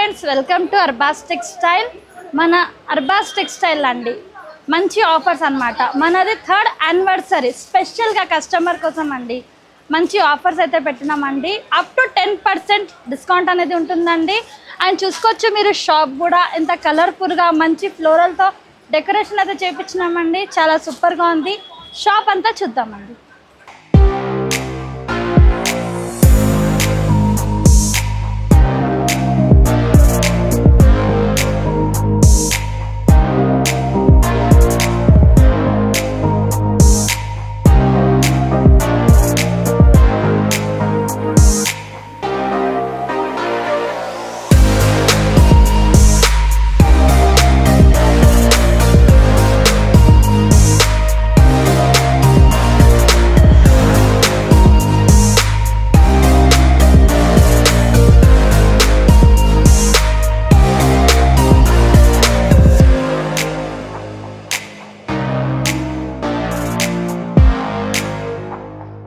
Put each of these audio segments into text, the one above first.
Friends, welcome to Arbaz textile. మన Arbaz textile అండి మంచి ఆఫర్స్ అన్నమాట. మనది 3rd యానివర్సరీ స్పెషల్గా కస్టమర్ కోసం అండి మంచి ఆఫర్స్ అయితే పెట్టినామండి. అప్ టు 10% డిస్కౌంట్ అనేది ఉంటుందండి. అండ్ చూసుకోవచ్చు మీరు, షాప్ కూడా ఎంత కలర్ఫుల్గా మంచి ఫ్లోరల్తో డెకరేషన్ అయితే చేయించినామండి. చాలా సూపర్గా ఉంది. షాప్ అంతా చూద్దామండి.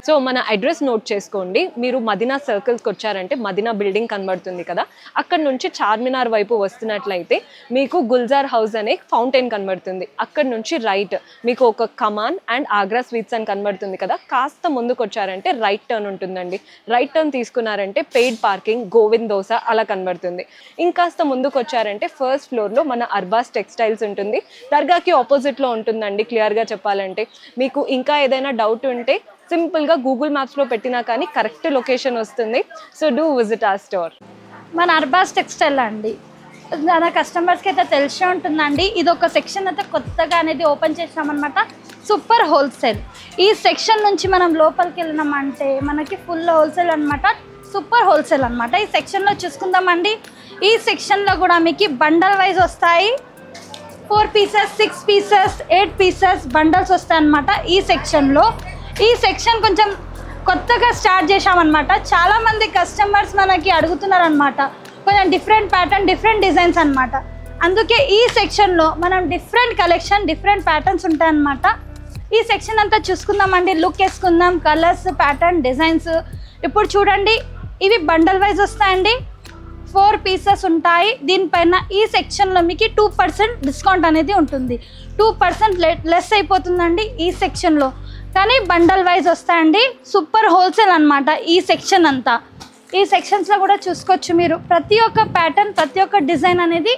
సో మన అడ్రస్ నోట్ చేసుకోండి. మీరు మదీనా సర్కిల్స్కి వచ్చారంటే మదీనా బిల్డింగ్ కనబడుతుంది కదా, అక్కడ నుంచి చార్మినార్ వైపు వస్తున్నట్లయితే మీకు గుల్జార్ హౌస్ అనే ఫౌంటైన్ కనబడుతుంది. అక్కడ నుంచి రైట్ మీకు ఒక కమాన్ అండ్ ఆగ్రా స్వీట్స్ అని కనబడుతుంది కదా, కాస్త ముందుకు వచ్చారంటే రైట్ టర్న్ ఉంటుందండి. రైట్ టర్న్ తీసుకున్నారంటే పెయిడ్ పార్కింగ్, గోవింద్ దోస అలా కనబడుతుంది. ఇంకాస్త ముందుకు వచ్చారంటే ఫస్ట్ ఫ్లోర్లో మన అర్బాస్ టెక్స్టైల్స్ ఉంటుంది. దర్గాకి ఆపోజిట్లో ఉంటుందండి. క్లియర్గా చెప్పాలంటే మీకు ఇంకా ఏదైనా డౌట్ ఉంటే సింపుల్గా గూగుల్ మ్యాప్స్లో పెట్టినా కానీ కరెక్ట్ లొకేషన్ వస్తుంది. So do visit our store. మన అర్బాస్ టెక్స్టైల్ అండి మన కస్టమర్స్కి అయితే తెలిసే ఉంటుందండి. ఇది ఒక సెక్షన్ అయితే కొత్తగా అనేది ఓపెన్ చేసినామన్నమాట. Super wholesale. ఈ సెక్షన్ నుంచి మనం లోపలికి వెళ్ళినామంటే మనకి ఫుల్ హోల్సేల్ అనమాట. సూపర్ హోల్సేల్ అనమాట. ఈ సెక్షన్లో చూసుకుందామండి. ఈ సెక్షన్లో కూడా మీకు బండల్ వైజ్ వస్తాయి. 4 pieces, 6 pieces, 8 pieces బండల్స్ వస్తాయి అన్నమాట. ఈ సెక్షన్ కొంచెం కొత్తగా స్టార్ట్ చేసామన్నమాట. చాలామంది కస్టమర్స్ మనకి అడుగుతున్నారు అనమాట. కొంచెం డిఫరెంట్ ప్యాటర్న్, డిఫరెంట్ డిజైన్స్ అనమాట. అందుకే ఈ సెక్షన్లో మనం డిఫరెంట్ కలెక్షన్, డిఫరెంట్ ప్యాటర్న్స్ ఉంటాయన్నమాట. ఈ సెక్షన్ అంతా చూసుకుందామండి. లుక్ వేసుకుందాం, కలర్స్, ప్యాటర్న్, డిజైన్స్. ఇప్పుడు చూడండి, ఇవి బండల్ వైజ్ వస్తాయండి. 4 pieces ఉంటాయి. దీనిపైన ఈ సెక్షన్లో మీకు 2% డిస్కౌంట్ అనేది ఉంటుంది. 2% లెస్ అయిపోతుందండి ఈ సెక్షన్లో. కానీ బండల్ వైజ్ వస్తాయండి. సూపర్ హోల్సేల్ అనమాట ఈ సెక్షన్ అంతా. ఈ సెక్షన్స్లో కూడా చూసుకోవచ్చు మీరు, ప్రతి ఒక్క ప్యాటర్న్, ప్రతి ఒక్క డిజైన్ అనేది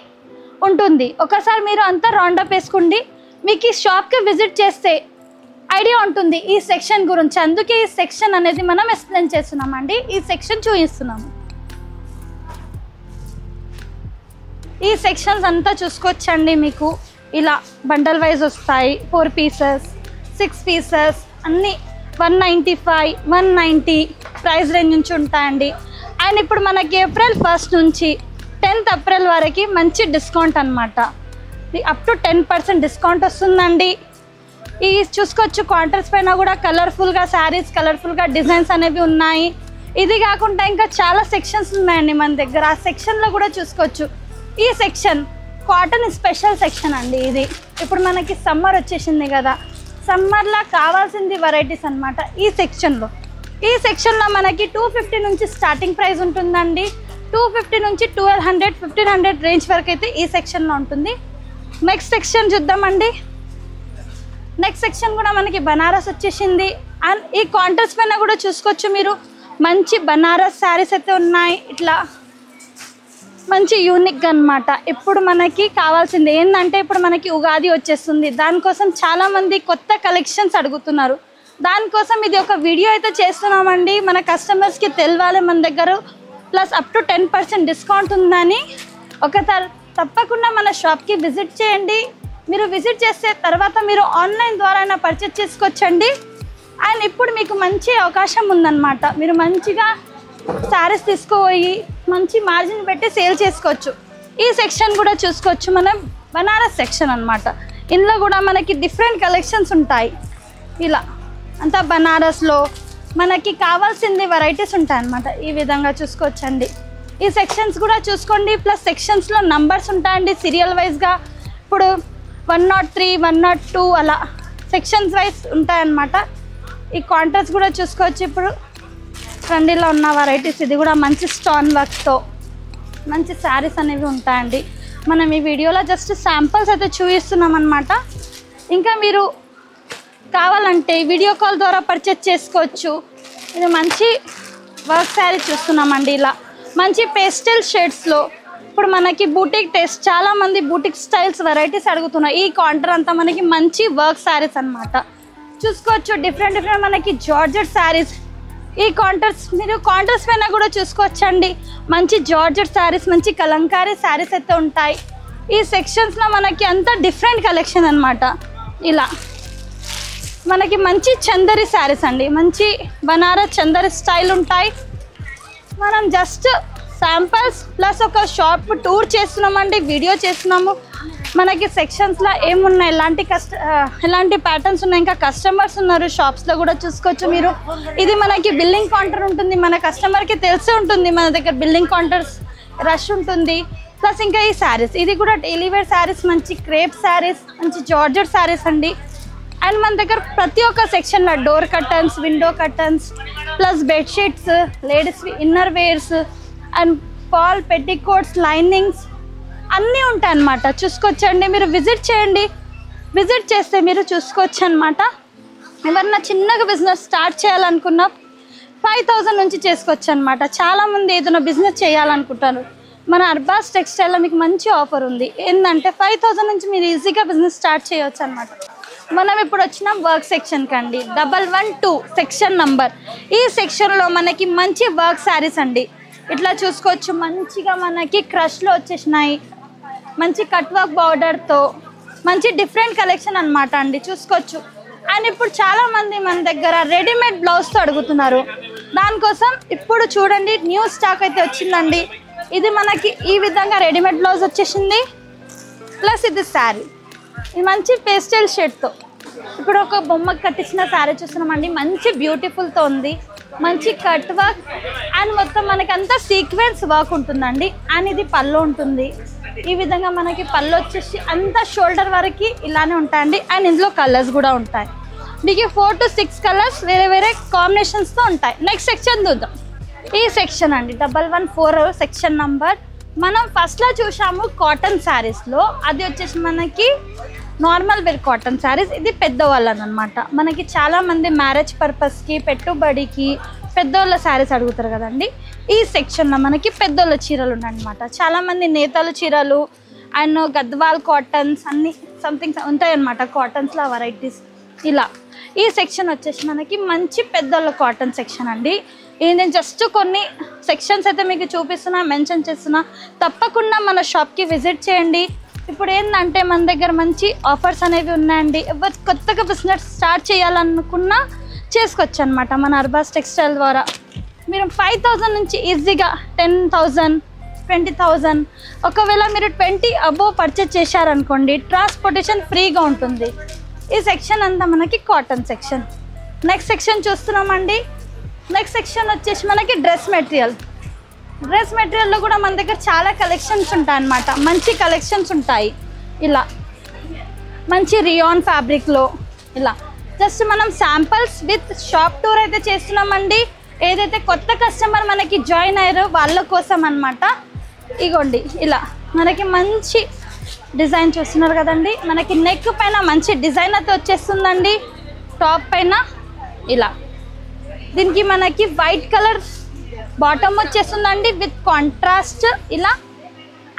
ఉంటుంది. ఒకసారి మీరు అంతా రౌండప్ వేసుకోండి, మీకు ఈ షాప్కి విజిట్ చేస్తే ఐడియా ఉంటుంది ఈ సెక్షన్ గురించి. అందుకే ఈ సెక్షన్ అనేది మనం ఎక్స్ప్లెయిన్ చేస్తున్నామండి. ఈ సెక్షన్ చూపిస్తున్నాము. ఈ సెక్షన్స్ అంతా చూసుకోవచ్చండి. మీకు ఇలా బండల్ వైజ్ వస్తాయి. 4 pieces, 6 pieces అన్నీ 195, 190 ప్రైస్ రేంజ్ నుంచి ఉంటాయండి. అండ్ ఇప్పుడు మనకి April 1st నుంచి 10th April వరకు మంచి డిస్కౌంట్ అనమాట. అప్ టు 10% డిస్కౌంట్ వస్తుందండి. ఈ చూసుకోవచ్చు, క్వార్టర్స్ పైన కూడా కలర్ఫుల్గా శారీస్, కలర్ఫుల్గా డిజైన్స్ అనేవి ఉన్నాయి. ఇది కాకుండా ఇంకా చాలా సెక్షన్స్ ఉన్నాయండి మన దగ్గర. ఆ సెక్షన్లో కూడా చూసుకోవచ్చు. ఈ సెక్షన్ కాటన్ స్పెషల్ సెక్షన్ అండి. ఇది ఇప్పుడు మనకి సమ్మర్ వచ్చేసింది కదా, సమ్మర్లో కావాల్సింది వెరైటీస్ అనమాట. ఈ సెక్షన్లో మనకి 250 నుంచి స్టార్టింగ్ ప్రైస్ ఉంటుందండి. 250 నుంచి 1200, 1500 రేంజ్ వరకు అయితే ఈ సెక్షన్లో ఉంటుంది. నెక్స్ట్ సెక్షన్ చూద్దామండి. నెక్స్ట్ సెక్షన్ కూడా మనకి బనారస్ వచ్చేసింది. అండ్ ఈ కాంట్రాస్ట్ పైన కూడా చూసుకోవచ్చు మీరు, మంచి బనారస్ శారీస్ అయితే ఉన్నాయి. ఇట్లా మంచి యూనిక్గా అనమాట. ఇప్పుడు మనకి కావాల్సింది ఏంటంటే, ఇప్పుడు మనకి ఉగాది వచ్చేస్తుంది. దానికోసం చాలామంది కొత్త కలెక్షన్స్ అడుగుతున్నారు. దానికోసం ఇది ఒక వీడియో అయితే చేస్తున్నామండి. మన కస్టమర్స్కి తెలియాలి మన దగ్గర ప్లస్ అప్ టు 10% డిస్కౌంట్ ఉందని. ఒకసారి తప్పకుండా మన షాప్కి విజిట్ చేయండి. మీరు విజిట్ చేసే తర్వాత మీరు ఆన్లైన్ ద్వారా పర్చేస్ చేసుకోవచ్చండి. అండ్ ఇప్పుడు మీకు మంచి అవకాశం ఉందన్నమాట. మీరు మంచిగా శారీస్ తీసుకుపోయి మంచి మార్జిన్ పెట్టి సేల్ చేసుకోవచ్చు. ఈ సెక్షన్ కూడా చూసుకోవచ్చు, మనం బనారస్ సెక్షన్ అనమాట. ఇందులో కూడా మనకి డిఫరెంట్ కలెక్షన్స్ ఉంటాయి. ఇలా అంతా బనారస్లో మనకి కావాల్సింది వెరైటీస్ ఉంటాయి అన్నమాట. ఈ విధంగా చూసుకోవచ్చండి. ఈ సెక్షన్స్ కూడా చూసుకోండి. ప్లస్ సెక్షన్స్లో నంబర్స్ ఉంటాయండి సీరియల్ వైజ్గా. ఇప్పుడు 103, 102 అలా సెక్షన్స్ వైజ్ ఉంటాయన్నమాట. ఈ కాంట్రాస్ట్ కూడా చూసుకోవచ్చు. ఇప్పుడు ట్రెండీలో ఉన్న వెరైటీస్. ఇది కూడా మంచి స్టోన్ వర్క్తో మంచి శారీస్ అనేవి ఉంటాయండి. మనం ఈ వీడియోలో జస్ట్ శాంపిల్స్ అయితే చూపిస్తున్నాం అన్నమాట. ఇంకా మీరు కావాలంటే వీడియో కాల్ ద్వారా పర్చేస్ చేసుకోవచ్చు. ఇది మంచి వర్క్ శారీ చూస్తున్నామండి. ఇలా మంచి పేస్టల్ షేడ్స్లో ఇప్పుడు మనకి బూటిక్ టేస్ట్, చాలామంది బూటిక్ స్టైల్స్ వెరైటీస్ అడుగుతున్నారు. ఈ కాంటర్ అంతా మనకి మంచి వర్క్ శారీస్ అన్నమాట. చూసుకోవచ్చు డిఫరెంట్ మనకి జార్జెట్ శారీస్. ఈ కాంటర్స్ మీరు కాంటర్స్ పైన కూడా చూసుకోవచ్చండి. మంచి జార్జెట్ శారీస్, మంచి కలంకారీ శారీస్ అయితే ఉంటాయి. ఈ సెక్షన్స్లో మనకి అంతా డిఫరెంట్ కలెక్షన్ అన్నమాట. ఇలా మనకి మంచి చందరి శారీస్ అండి, మంచి బనారస్ చందరి స్టైల్ ఉంటాయి. మనం జస్ట్ శాంపిల్స్ ప్లస్ ఒక షాప్ టూర్ చేస్తున్నామండి, వీడియో చేస్తున్నాము. మనకి సెక్షన్స్లో ఏమున్నాయి, ఎలాంటి ప్యాటర్న్స్ ఉన్నాయి, ఇంకా కస్టమర్స్ ఉన్నారు షాప్స్లో కూడా చూసుకోవచ్చు మీరు. ఇది మనకి బిల్లింగ్ కౌంటర్ ఉంటుంది, మన కస్టమర్కి తెలిసే ఉంటుంది మన దగ్గర బిల్లింగ్ కౌంటర్స్ రష్ ఉంటుంది. ప్లస్ ఇంకా ఈ శారీస్, ఇది కూడా డైలీ వేర్ శారీస్, మంచి క్రేప్ శారీస్, మంచి జార్జెట్ శారీస్ అండి. అండ్ మన దగ్గర ప్రతి ఒక్క సెక్షన్లో door curtains, window curtains, plus bedsheets, ladies inner wears and fall petticoats, linings అన్నీ ఉంటాయి అన్నమాట. చూసుకోవచ్చండి, మీరు విజిట్ చేయండి. విజిట్ చేస్తే మీరు చూసుకోవచ్చు అన్నమాట. ఎవరన్నా చిన్నగా బిజినెస్ స్టార్ట్ చేయాలనుకున్నా 5000 నుంచి చేసుకోవచ్చు అన్నమాట. చాలామంది ఏదైనా బిజినెస్ చేయాలనుకుంటారు. మన అర్బాస్ టెక్స్టైల్లో మీకు మంచి ఆఫర్ ఉంది. ఏంటంటే 5000 నుంచి మీరు ఈజీగా బిజినెస్ స్టార్ట్ చేయవచ్చు అన్నమాట. మనం ఇప్పుడు వచ్చిన వర్క్ సెక్షన్కి అండి, 112 సెక్షన్ నంబర్. ఈ సెక్షన్లో మనకి మంచి వర్క్ శారీస్ అండి. ఇట్లా చూసుకోవచ్చు, మంచిగా మనకి క్రష్లో వచ్చేసినాయి, మంచి కట్ వర్క్ బార్డర్తో మంచి డిఫరెంట్ కలెక్షన్ అన్నమాట అండి. చూసుకోవచ్చు. అండ్ ఇప్పుడు చాలామంది మన దగ్గర రెడీమేడ్ బ్లౌజ్తో అడుగుతున్నారు. దానికోసం ఇప్పుడు చూడండి న్యూ స్టాక్ అయితే వచ్చిందండి. ఇది మనకి ఈ విధంగా రెడీమేడ్ బ్లౌజ్ వచ్చేసింది. ప్లస్ ఇది శారీ, ఇది మంచి పేస్టల్ షేడ్తో ఇప్పుడు ఒక బొమ్మకు కట్టించిన శారీ చూస్తున్నామండి. మంచి బ్యూటిఫుల్తో ఉంది, మంచి కట్ వర్క్ అండ్ మొత్తం మనకి అంతా సీక్వెన్స్ వర్క్ ఉంటుందండి. అండ్ ఇది పళ్ళు ఉంటుంది. ఈ విధంగా మనకి పళ్ళు వచ్చేసి అంతా షోల్డర్ వరకు ఇలానే ఉంటాయండి. అండ్ ఇందులో కలర్స్ కూడా ఉంటాయి. మీకు 4 to 6 కలర్స్ వేరే కాంబినేషన్స్తో ఉంటాయి. నెక్స్ట్ సెక్షన్ చూద్దాం. ఈ సెక్షన్ అండి 114 సెక్షన్ నంబర్. మనం ఫస్ట్లో చూసాము కాటన్ శారీస్లో, అది వచ్చేసి మనకి నార్మల్ వేర్ కాటన్ శారీస్. ఇది పెద్దవాళ్ళని అనమాట. మనకి చాలామంది మ్యారేజ్ పర్పస్కి, పెట్టుబడికి పెద్దోళ్ళ శారీస్ అడుగుతారు కదండి. ఈ సెక్షన్లో మనకి పెద్దోళ్ళ చీరలు ఉన్నాయన్నమాట. చాలామంది నేతలు చీరలు అండ్ గద్వాల్ కాటన్స్ అన్నీ సంథింగ్ ఉంటాయన్నమాట. కాటన్స్లో వెరైటీస్ ఇలా. ఈ సెక్షన్ వచ్చేసి మనకి మంచి పెద్దోళ్ళ కాటన్ సెక్షన్ అండి. ఇది నేను జస్ట్ కొన్ని సెక్షన్స్ అయితే మీకు చూపిస్తున్నా, మెన్షన్ చేస్తున్నా. తప్పకుండా మన షాప్కి విజిట్ చేయండి. ఇప్పుడు ఏంటంటే మన దగ్గర మంచి ఆఫర్స్ అనేవి ఉన్నాయండి. ఎవరు కొత్తగా బిజినెస్ స్టార్ట్ చేయాలనుకున్నా చేసుకోవచ్చు అనమాట మన అర్బాస్ టెక్స్టైల్ ద్వారా. మీరు 5000 నుంచి ఈజీగా 10,000, 20,000, ఒకవేళ మీరు 20 అబోవ్ పర్చేజ్ చేశారనుకోండి ట్రాన్స్పోర్టేషన్ ఫ్రీగా ఉంటుంది. ఈ సెక్షన్ అంతా మనకి కాటన్ సెక్షన్. నెక్స్ట్ సెక్షన్ చూస్తున్నామండి. నెక్స్ట్ సెక్షన్ వచ్చేసి మనకి డ్రెస్ మెటీరియల్. డ్రెస్ మెటీరియల్లో కూడా మన దగ్గర చాలా కలెక్షన్స్ ఉంటాయి అన్నమాట. మంచి కలెక్షన్స్ ఉంటాయి. ఇలా మంచి రియాన్ ఫ్యాబ్రిక్లో ఇలా జస్ట్ మనం శాంపిల్స్ విత్ షాప్ టూర్ అయితే చేస్తున్నామండి. ఏదైతే కొత్త కస్టమర్ మనకి జాయిన్ అయ్యారో వాళ్ళ కోసం అన్నమాట. ఇగోండి ఇలా మనకి మంచి డిజైన్ చూస్తున్నారు కదండి. మనకి నెక్ పైన మంచి డిజైన్ అయితే వచ్చేస్తుందండి. టాప్ పైన ఇలా దీనికి మనకి వైట్ కలర్ బాటమ్ వచ్చేస్తుందండి విత్ కాంట్రాస్ట్ ఇలా.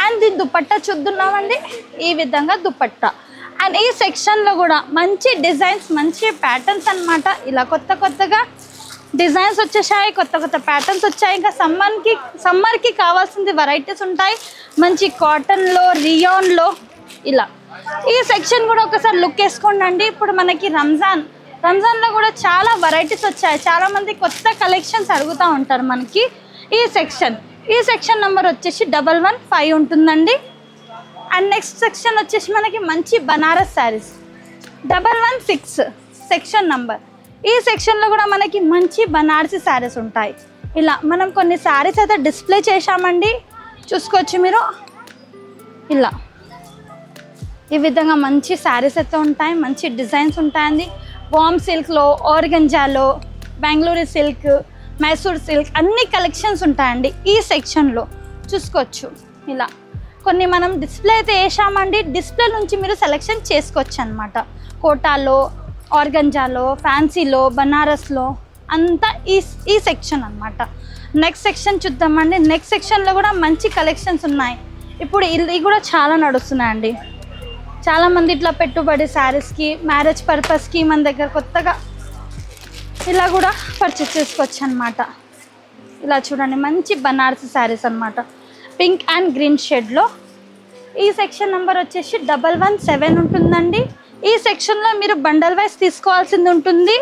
అండ్ దీని దుపట్టా చూద్దామండి. ఈ విధంగా దుపట్టా. అండ్ ఈ సెక్షన్లో కూడా మంచి డిజైన్స్, మంచి ప్యాటర్న్స్ అన్నమాట. ఇలా కొత్తగా డిజైన్స్ వచ్చేసాయి, కొత్త ప్యాటర్న్స్ వచ్చాయి. ఇంకా సమ్మర్కి కావాల్సింది వెరైటీస్ ఉంటాయి. మంచి కాటన్లో, రియాన్లో ఇలా. ఈ సెక్షన్ కూడా ఒకసారి లుక్ వేసుకోండి. ఇప్పుడు మనకి రంజాన్లో కూడా చాలా వెరైటీస్ వచ్చాయి. చాలామంది కొత్త కలెక్షన్స్ అడుగుతూ ఉంటారు మనకి. ఈ సెక్షన్ నెంబర్ వచ్చేసి 115 ఉంటుందండి. అండ్ నెక్స్ట్ సెక్షన్ వచ్చేసి మనకి మంచి బనారస్ శారీస్ 116 సెక్షన్ నంబర్. ఈ సెక్షన్లో కూడా మనకి మంచి బనారసి శారీస్ ఉంటాయి. ఇలా మనం కొన్ని శారీస్ అయితే డిస్ప్లే చేశామండి, చూసుకోవచ్చు మీరు. ఇలా ఈ విధంగా మంచి శారీస్ అయితే ఉంటాయి, మంచి డిజైన్స్ ఉంటాయండి. వామ్ సిల్క్లో, ఆర్గంజాలో, బెంగళూరు సిల్క్, మైసూర్ సిల్క్ అన్ని కలెక్షన్స్ ఉంటాయండి ఈ సెక్షన్లో. చూసుకోవచ్చు. ఇలా కొన్ని మనం డిస్ప్లే అయితే వేసామండి, డిస్ప్లే నుంచి మీరు సెలెక్షన్ చేసుకోవచ్చు అనమాట. కోటాలో, ఆర్గంజాలో, ఫ్యాన్సీలో, బనారస్లో అంతా ఈ సెక్షన్ అనమాట. నెక్స్ట్ సెక్షన్ చూద్దామండి. నెక్స్ట్ సెక్షన్లో కూడా మంచి కలెక్షన్స్ ఉన్నాయి. ఇప్పుడు ఇది కూడా చాలా నడుస్తున్నాయండి. చాలామంది ఇట్లా పెట్టుబడి శారీస్కి, మ్యారేజ్ పర్పస్కి మన దగ్గర కొత్తగా ఇలా కూడా పర్చేస్ చేసుకోవచ్చు అనమాట. ఇలా చూడండి, మంచి బనారసి శారీస్ అనమాట. పింక్ అండ్ గ్రీన్ షేడ్లో. ఈ సెక్షన్ నెంబర్ వచ్చేసి 117 ఉంటుందండి. ఈ సెక్షన్లో మీరు బండల్ వైజ్ తీసుకోవాల్సింది ఉంటుంది.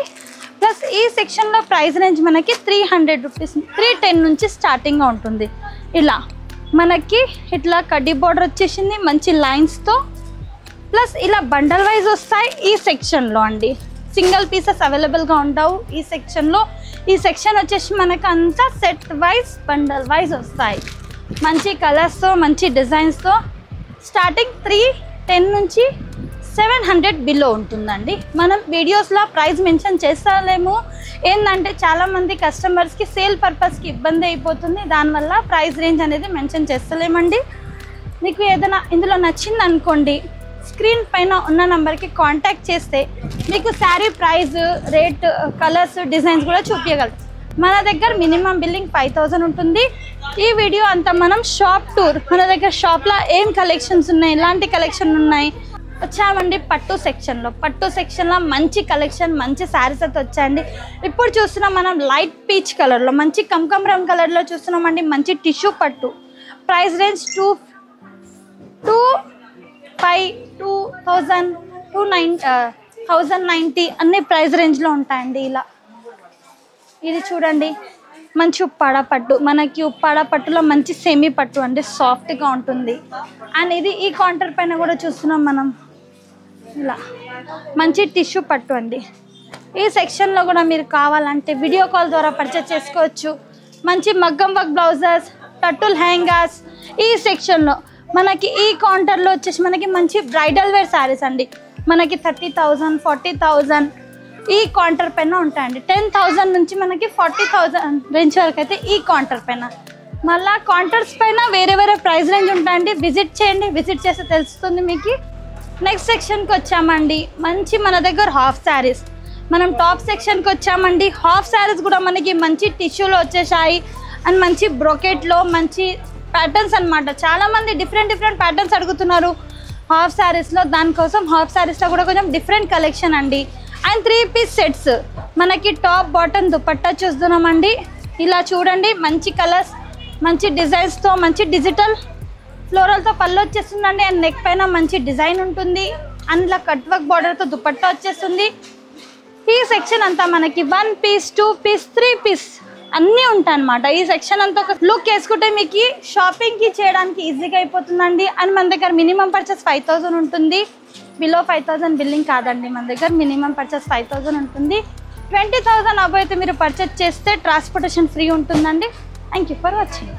ప్లస్ ఈ సెక్షన్లో ప్రైస్ రేంజ్ మనకి 300 రూపీస్, 310 నుంచి స్టార్టింగ్గా ఉంటుంది. ఇలా మనకి ఇట్లా కడ్డీ బార్డర్ వచ్చేసింది మంచి లైన్స్తో. ప్లస్ ఇలా బండల్ వైజ్ వస్తాయి ఈ సెక్షన్లో అండి. సింగిల్ పీసెస్ అవైలబుల్గా ఉండవు ఈ సెక్షన్లో. ఈ సెక్షన్ వచ్చేసి మనకు అంతా సెట్ వైజ్, బండల్ వైజ్ వస్తాయి. మంచి కలర్స్తో, మంచి డిజైన్స్తో. స్టార్టింగ్ 310 నుంచి 700 బిలో ఉంటుందండి. మనం వీడియోస్లో ప్రైస్ మెన్షన్ చేస్తాలేము, ఏంటంటే చాలామంది కస్టమర్స్కి సేల్ పర్పస్కి ఇబ్బంది అయిపోతుంది. దానివల్ల ప్రైస్ రేంజ్ అనేది మెన్షన్ చేస్తలేమండి. మీకు ఏదైనా ఇందులో నచ్చింది అనుకోండి, స్క్రీన్ పైన ఉన్న నెంబర్కి కాంటాక్ట్ చేస్తే మీకు sari price, rate, colours, designs కూడా చూపించగలరు. మన దగ్గర మినిమం బిల్లింగ్ 5000 ఉంటుంది. ఈ వీడియో అంతా మనం షాప్ టూర్, మన దగ్గర షాప్లో ఏం కలెక్షన్స్ ఉన్నాయి, ఎలాంటి కలెక్షన్ ఉన్నాయి వచ్చామండి. పట్టు సెక్షన్లో మంచి కలెక్షన్, మంచి శారీస్ అయితే వచ్చాయండి. ఇప్పుడు చూస్తున్నాం మనం లైట్ పీచ్ కలర్లో, మంచి కమకమరం కలర్లో చూస్తున్నామండి. మంచి టిష్యూ పట్టు. ప్రైస్ రేంజ్ 1090 అన్ని ప్రైస్ రేంజ్లో ఉంటాయండి. ఇలా ఇది చూడండి, మంచి ఉప్పాడ పట్టు. మనకి ఉప్పాడ పట్టులో మంచి సెమీ పట్టు అండి, సాఫ్ట్గా ఉంటుంది. అండ్ ఇది ఈ కౌంటర్ పైన కూడా చూస్తున్నాం మనం. ఇలా మంచి టిష్యూ పట్టు అండి. ఈ సెక్షన్లో కూడా మీరు కావాలంటే వీడియో కాల్ ద్వారా పర్చేస్ చేసుకోవచ్చు. మంచి మగ్గం వర్క్ బ్లౌజెస్, టట్టుల్ హ్యాంగర్స్. ఈ సెక్షన్లో మనకి ఈ కౌంటర్లో వచ్చేసి మనకి మంచి బ్రైడల్ వేర్ శారీస్ అండి. మనకి 30,000, 40,000 ఈ కౌంటర్ పైన ఉంటాయండి. 10,000 నుంచి మనకి 40,000 రేంజ్ వరకు అయితే ఈ కౌంటర్ పైన. మళ్ళీ కౌంటర్స్ పైన వేరే ప్రైస్ రేంజ్ ఉంటాయండి. విజిట్ చేయండి, విజిట్ చేస్తే తెలుస్తుంది మీకు. నెక్స్ట్ సెక్షన్కి వచ్చామండి. మంచి మన దగ్గర హాఫ్ శారీస్. మనం టాప్ సెక్షన్కి వచ్చామండి. హాఫ్ శారీస్ కూడా మనకి మంచి టిష్యూలో వచ్చేసాయి. అండ్ మంచి బ్రోకెట్లో మంచి ప్యాటర్న్స్ అనమాట. చాలామంది డిఫరెంట్ ప్యాటర్న్స్ అడుగుతున్నారు హాఫ్ శారీస్లో. దానికోసం హాఫ్ శారీస్లో కూడా కొంచెం డిఫరెంట్ కలెక్షన్ అండి. And 3 piece sets. మనకి టాప్ బాటమ్ దుపట్టా చూస్తున్నామండి. ఇలా చూడండి, మంచి కలర్స్, మంచి డిజైన్స్తో, మంచి డిజిటల్ ఫ్లోరల్తో పళ్ళు వచ్చేస్తుందండి. అండ్ నెక్ పైన మంచి డిజైన్ ఉంటుంది. అండ్ ఇలా కట్ వర్క్ బార్డర్తో దుపట్టా వచ్చేస్తుంది. ఈ సెక్షన్ అంతా మనకి 1 పీస్, 2 పీస్, 3 పీస్ అన్నీ ఉంటాయి అన్నమాట. ఈ సెక్షన్ అంతా ఒక లుక్ వేసుకుంటే మీకు షాపింగ్కి చేయడానికి ఈజీగా అయిపోతుందండి. అండ్ మన దగ్గర మినిమం పర్చేస్ 5000 ఉంటుంది. బిలో 5000 బిల్లింగ్ కాదండి. మన దగ్గర మినిమం పర్చేస్ 5000 ఉంటుంది. 20,000 అబౌవ్ అయితే మీరు పర్చేస్ చేస్తే ట్రాన్స్పోర్టేషన్ ఫ్రీ ఉంటుందండి. Thank you for watching.